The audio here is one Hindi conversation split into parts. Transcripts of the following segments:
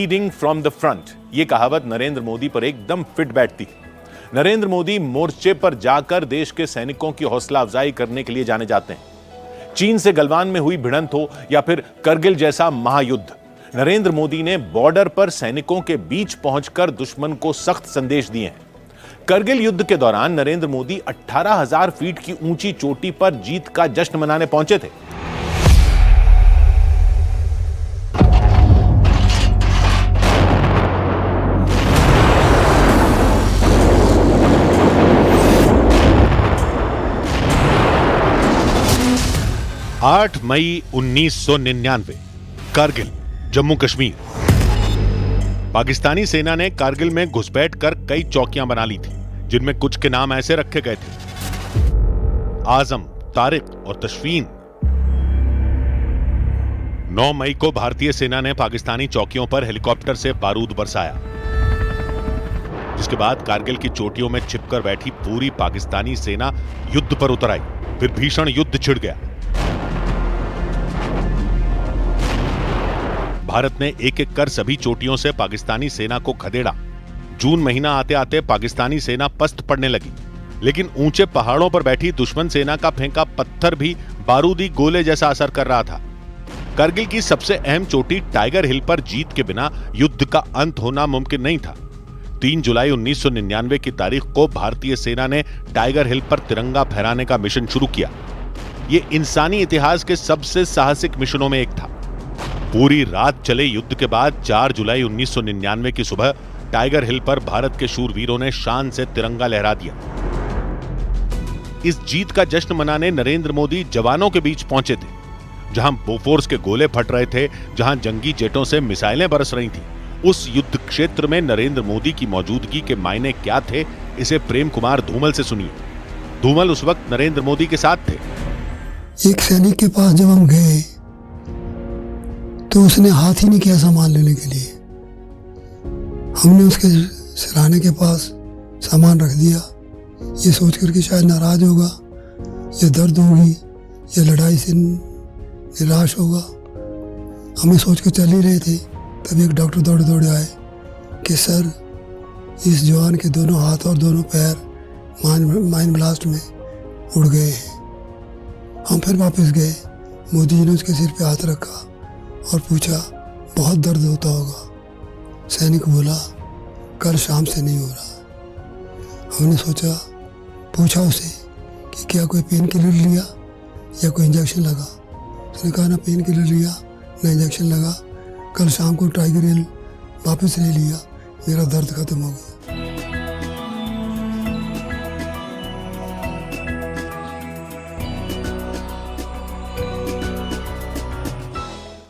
लीडिंग फ्रॉम द फ्रंट, ये कहावत नरेंद्र मोदी पर एकदम फिट बैठती है। नरेंद्र मोदी मोर्चे पर जाकर देश के सैनिकों की हौसला अफजाई करने के लिए जाने जाते हैं। चीन से गलवान में हुई भिड़ंत हो या फिर करगिल जैसा महायुद्ध, नरेंद्र मोदी ने बॉर्डर पर सैनिकों के बीच पहुंचकर दुश्मन को सख्त संदेश दिए हैं। करगिल युद्ध के दौरान नरेंद्र मोदी 18,000 फीट की ऊंची चोटी पर जीत का जश्न मनाने पहुंचे थे। आठ मई 1999, कारगिल, जम्मू कश्मीर। पाकिस्तानी सेना ने कारगिल में घुसपैठ कर कई चौकियां बना ली थी, जिनमें कुछ के नाम ऐसे रखे गए थे: आजम, तारिक और तशफीन। 9 मई को भारतीय सेना ने पाकिस्तानी चौकियों पर हेलीकॉप्टर से बारूद बरसाया, जिसके बाद कारगिल की चोटियों में छिपकर बैठी पूरी पाकिस्तानी सेना युद्ध पर उतर आई। फिर भीषण युद्ध छिड़ गया। भारत ने एक एक कर सभी चोटियों से पाकिस्तानी सेना को खदेड़ा। जून महीना आते आते पाकिस्तानी सेना पस्त पड़ने लगी, लेकिन ऊंचे पहाड़ों पर बैठी दुश्मन सेना का फेंका पत्थर भी बारूदी गोले जैसा असर कर रहा था। करगिल की सबसे अहम चोटी टाइगर हिल पर जीत के बिना युद्ध का अंत होना मुमकिन नहीं था। 3 जुलाई 1999 की तारीख को भारतीय सेना ने टाइगर हिल पर तिरंगा फहराने का मिशन शुरू किया। यह इंसानी इतिहास के सबसे साहसिक मिशनों में एक था। पूरी रात चले युद्ध के बाद 4 जुलाई 1999 की सुबह टाइगर हिल पर भारत के शूरवीरों ने शान से तिरंगा लहरा दिया। इस जीत का जश्न मनाने नरेंद्र मोदी जवानों के बीच पहुंचे थे, जहां बोफोर्स के गोले फट रहे थे, जहां जंगी जेटों से मिसाइलें बरस रही थीं। उस युद्ध क्षेत्र में नरेंद्र मोदी की मौजूदगी के मायने क्या थे, इसे प्रेम कुमार धूमल से सुनिए। धूमल उस वक्त नरेंद्र मोदी के साथ थे। एक सैनिक के पास जब हम गए तो उसने हाथ ही नहीं किया सामान लेने के लिए। हमने उसके सिरहाने के पास सामान रख दिया, ये सोचकर कि शायद नाराज होगा या दर्द होगी या लड़ाई से निराश होगा। हमें सोचकर चल ही रहे थे, तब एक डॉक्टर दौड़े दौड़े आए कि सर, इस जवान के दोनों हाथ और दोनों पैर माइन ब्लास्ट में उड़ गए हैं। हम फिर वापस गए। मोदी जी ने उसके सिर पे हाथ रखा और पूछा, बहुत दर्द होता होगा? सैनिक बोला, कल शाम से नहीं हो रहा। हमने पूछा उसे कि क्या कोई पेन किलर लिया या कोई इंजेक्शन लगा? उसने कहा, ना पेन किलर लिया ना इंजेक्शन लगा, कल शाम को टाइगर हिल वापस ले लिया, मेरा दर्द खत्म हो गया।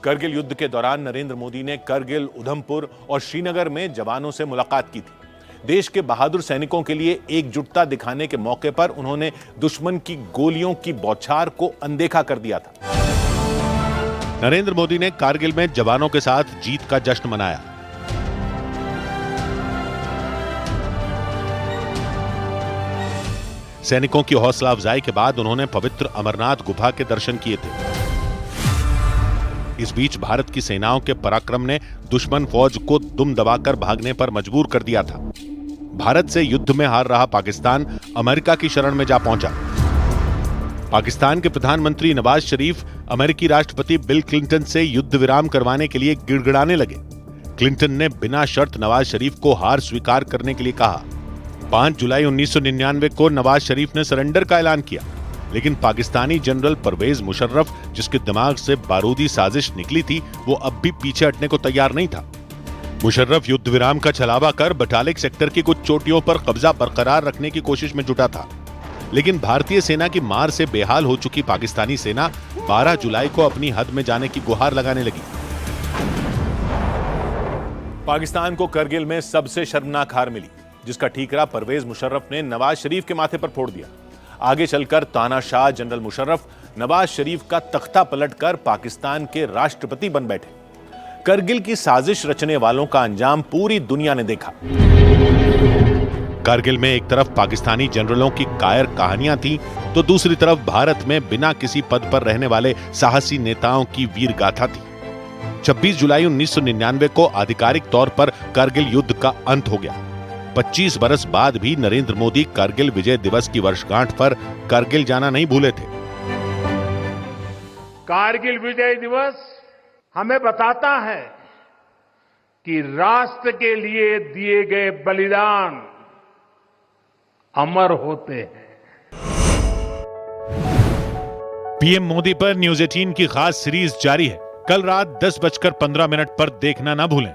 करगिल युद्ध के दौरान नरेंद्र मोदी ने करगिल, उधमपुर और श्रीनगर में जवानों से मुलाकात की थी। देश के बहादुर सैनिकों के लिए एकजुटता दिखाने के मौके पर उन्होंने दुश्मन की गोलियों की बौछार को अनदेखा कर दिया था। नरेंद्र मोदी ने कारगिल में जवानों के साथ जीत का जश्न मनाया। सैनिकों की हौसला अफजाई के बाद उन्होंने पवित्र अमरनाथ गुफा के दर्शन किए थे। इस बीच भारत की सेनाओं के पराक्रम ने दुश्मन फौज को दुम दबाकर भागने पर मजबूर कर दिया था। भारत से युद्ध में हार रहा पाकिस्तान अमेरिका की शरण में जा पहुंचा। पाकिस्तान के प्रधानमंत्री नवाज शरीफ अमेरिकी राष्ट्रपति बिल क्लिंटन से युद्ध विराम करवाने के लिए गिड़गिड़ाने लगे। क्लिंटन ने बिना शर्त नवाज शरीफ को हार स्वीकार करने के लिए कहा। 5 जुलाई 1999 को नवाज शरीफ ने सरेंडर का ऐलान किया, लेकिन पाकिस्तानी जनरल परवेज मुशर्रफ, जिसके दिमाग से बारूदी साजिश निकली थी, वो अब भी पीछे हटने को तैयार नहीं था। मुशर्रफ युद्ध विराम का छलावा कर बटालिक सेक्टर की कुछ चोटियों पर कब्जा बरकरार रखने की कोशिश में जुटा था, लेकिन भारतीय सेना की मार से बेहाल हो चुकी पाकिस्तानी सेना 12 जुलाई को अपनी हद में जाने की गुहार लगाने लगी। पाकिस्तान को करगिल में सबसे शर्मनाक हार मिली, जिसका ठीकरा परवेज मुशर्रफ ने नवाज शरीफ के माथे पर फोड़ दिया। आगे चलकर तानाशाह जनरल मुशर्रफ नवाज शरीफ का तख्ता पलटकर पाकिस्तान के राष्ट्रपति बन बैठे। करगिल की साजिश रचने वालों का अंजाम पूरी दुनिया ने देखा। कारगिल में एक तरफ पाकिस्तानी जनरलों की कायर कहानियां थीं, तो दूसरी तरफ भारत में बिना किसी पद पर रहने वाले साहसी नेताओं की वीर गाथा थी। 26 जुलाई 1999 को आधिकारिक तौर पर कारगिल युद्ध का अंत हो गया। 25 बरस बाद भी नरेंद्र मोदी कारगिल विजय दिवस की वर्षगांठ पर कारगिल जाना नहीं भूले थे। कारगिल विजय दिवस हमें बताता है कि राष्ट्र के लिए दिए गए बलिदान अमर होते हैं। पीएम मोदी पर न्यूज 18 की खास सीरीज जारी है। कल रात 10:15 पर देखना ना भूलें।